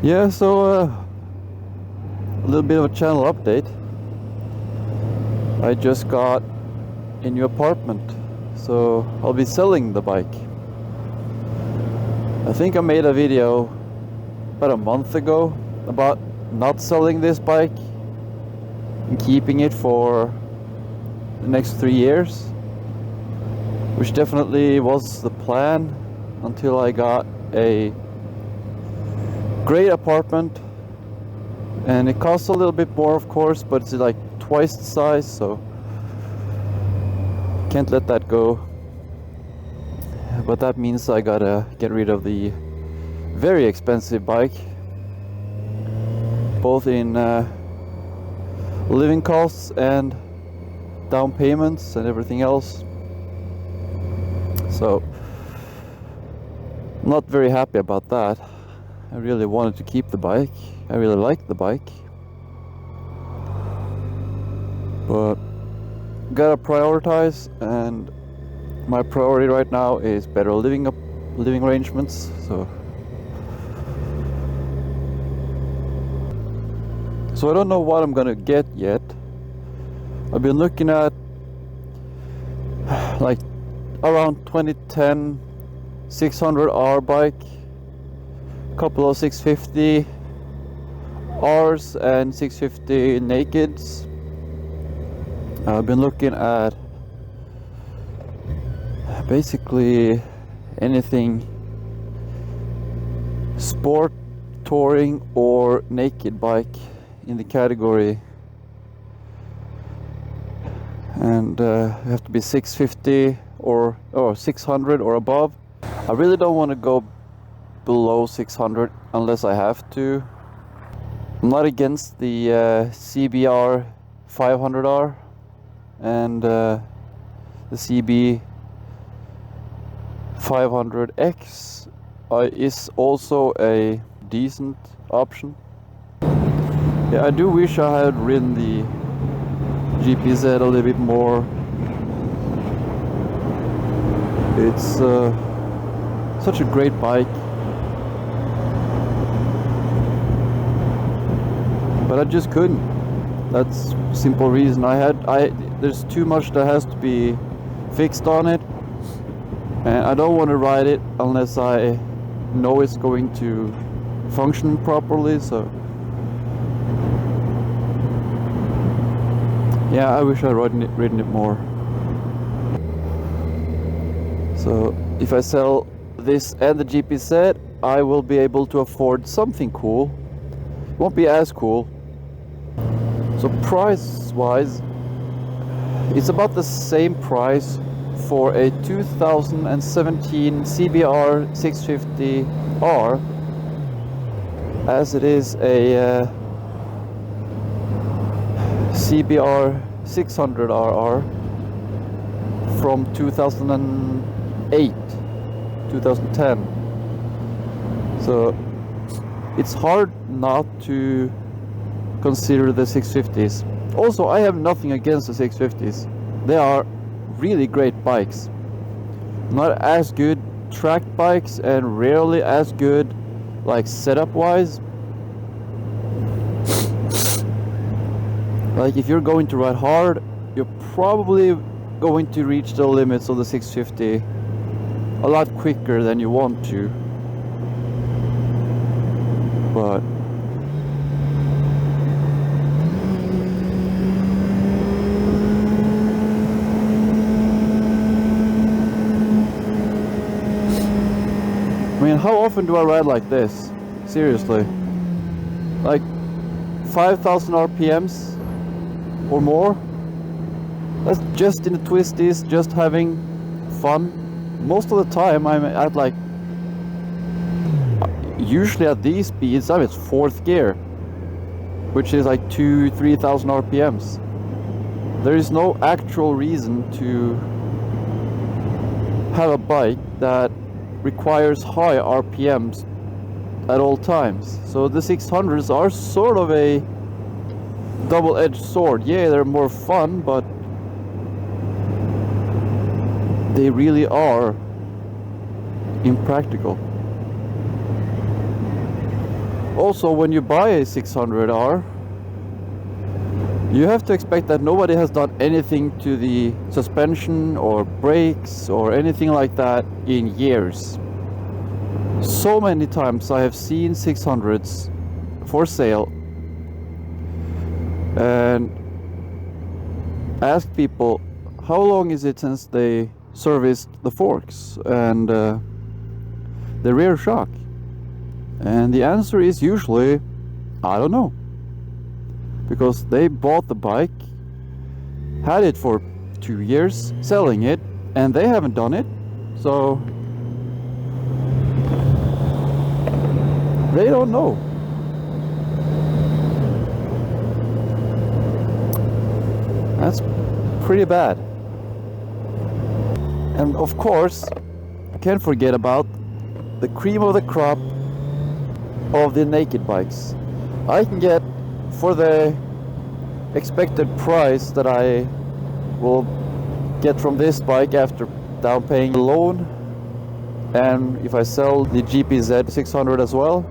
Yeah, so a little bit of a channel update. I just got a new apartment, so I'll be selling the bike. I think I made a video about a month ago about not selling this bike and keeping it for the next 3 years, which definitely was the plan until I got a great apartment. And it costs a little bit more, of course, but it's like twice the size, so can't let that go. But that means I gotta get rid of the very expensive bike, both in living costs and down payments and everything else. So I'm not very happy about that. I really wanted to keep the bike. I really like the bike, but gotta prioritize, and my priority right now is better living arrangements. So I don't know what I'm gonna get yet. I've been looking at like around 2010 600R bike, couple of 650 R's and 650 nakeds. I've been looking at basically anything sport, touring or naked bike in the category, and you have to be 650 or 600 or above. I really don't want to go below 600 unless I have to. I'm not against the CBR 500R and the CB 500X is also a decent option. Yeah, I do wish I had ridden the GPZ a little bit more. It's such a great bike, but I just couldn't. That's simple reason. There's too much that has to be fixed on it, and I don't want to ride it unless I know it's going to function properly. So yeah, I wish I'd ridden it more. So if I sell this and the GPZ, I will be able to afford something cool. It won't be as cool. So price wise, it's about the same price for a 2017 CBR 650R as it is a CBR 600RR from 2008, 2010. So it's hard not to consider the 650s. Also, I have nothing against the 650s. They are really great bikes. Not as good track bikes and rarely as good like setup wise. Like if you're going to ride hard, you're probably going to reach the limits of the 650 a lot quicker than you want to. But I mean, how often do I ride like this? Seriously. Like 5,000 RPMs or more? That's just in the twisties, just having fun. Most of the time I'm at like, usually at these speeds I'm at 4th gear, which is like 2,000-3,000 RPMs. There is no actual reason to have a bike that requires high RPMs at all times. So the 600s are sort of a double-edged sword. Yeah, they're more fun, but they really are impractical. Also, when you buy a 600R, you have to expect that nobody has done anything to the suspension or brakes or anything like that in years. So many times I have seen 600s for sale and asked people, how long is it since they serviced the forks and the rear shock? And the answer is usually, I don't know. Because they bought the bike, had it for 2 years, selling it, and they haven't done it. So they don't know. That's pretty bad. And of course, can't forget about the cream of the crop of the naked bikes. I can get, for the expected price that I will get from this bike after down paying the loan, and if I sell the GPZ 600 as well,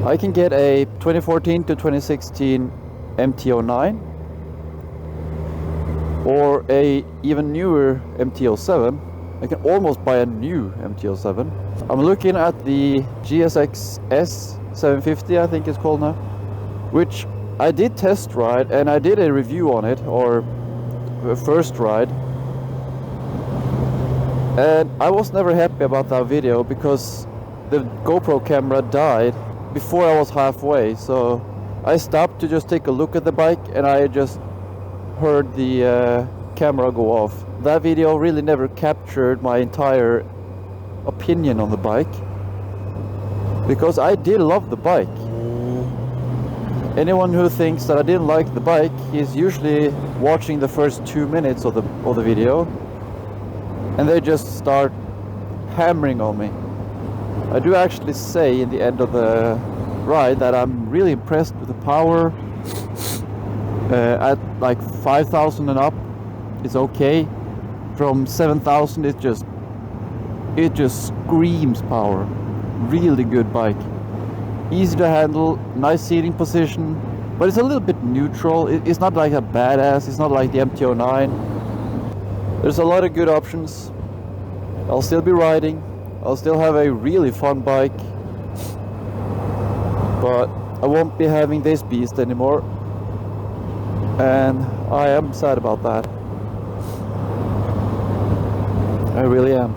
I can get a 2014 to 2016 MT-09 or a even newer MT-07. I can almost buy a new MT-07. I'm looking at the GSX S 750, I think it's called now, which I did test ride and I did a review on it, or a first ride, and I was never happy about that video because the GoPro camera died before I was halfway. So I stopped to just take a look at the bike and I just heard the camera go off. That video really never captured my entire opinion on the bike, because I did love the bike. Anyone who thinks that I didn't like the bike is usually watching the first 2 minutes of the video and they just start hammering on me. I do actually say in the end of the ride that I'm really impressed with the power. At like 5,000 and up, it's okay. From 7,000, it just screams power. Really good bike. Easy to handle, nice seating position, but it's a little bit neutral. It's not like a badass, it's not like the MT-09. There's a lot of good options. I'll still be riding, I'll still have a really fun bike, but I won't be having this beast anymore, and I am sad about that. I really am.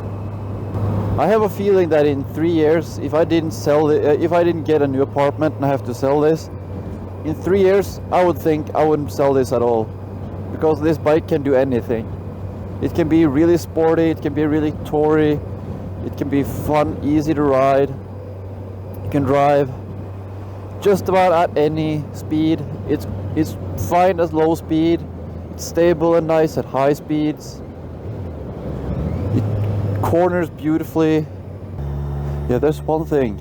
I have a feeling that in 3 years, if I didn't sell it, if I didn't get a new apartment and I have to sell this, in 3 years I would think I wouldn't sell this at all, because this bike can do anything. It can be really sporty, it can be really toury, it can be fun, easy to ride. You can drive just about at any speed. It's fine at low speed, it's stable and nice at high speeds. Corners beautifully. Yeah, there's one thing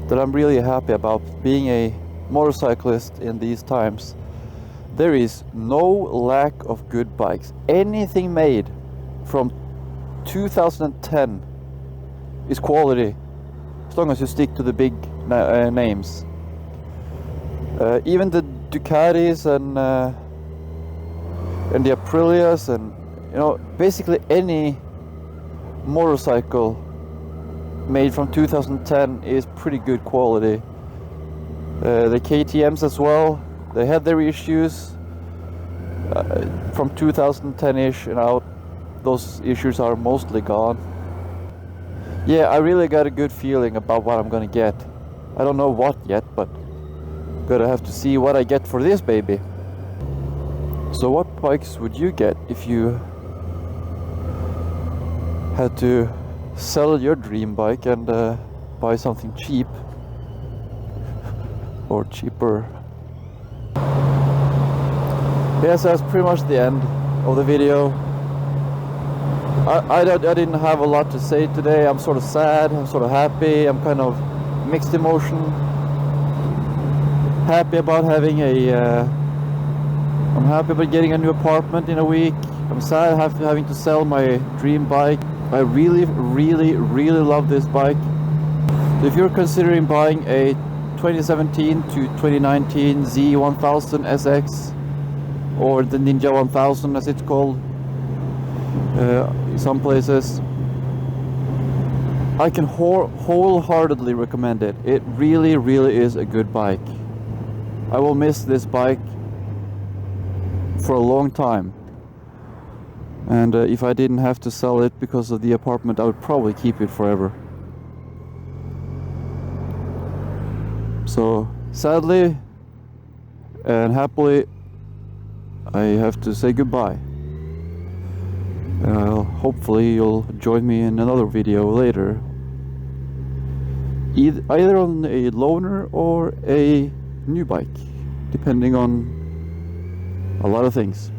that I'm really happy about being a motorcyclist in these times. There is no lack of good bikes. Anything made from 2010 is quality, as long as you stick to the big names. Even the Ducatis and the Aprilias, and basically any motorcycle made from 2010 is pretty good quality. The KTMs as well, they had their issues from 2010-ish and out. Those issues are mostly gone. Yeah, I really got a good feeling about what I'm gonna get. I don't know what yet, but gotta have to see what I get for this baby. So what bikes would you get if you had to sell your dream bike and buy something cheap or cheaper? Yes, that's pretty much the end of the video. I didn't have a lot to say today. I'm sort of sad, I'm sort of happy, I'm kind of mixed emotion. Happy about having I'm happy about getting a new apartment in a week. I'm sad having to sell my dream bike. I really love this bike. So if you're considering buying a 2017 to 2019 Z1000 SX or the Ninja 1000 as it's called some places, I can wholeheartedly recommend it. It really, really is a good bike. I will miss this bike for a long time. And if I didn't have to sell it because of the apartment, I would probably keep it forever. So sadly and happily, I have to say goodbye. Hopefully you'll join me in another video later, either on a loaner or a new bike, depending on a lot of things.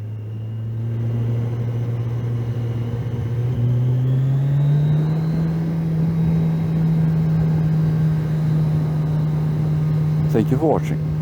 Thank you for watching.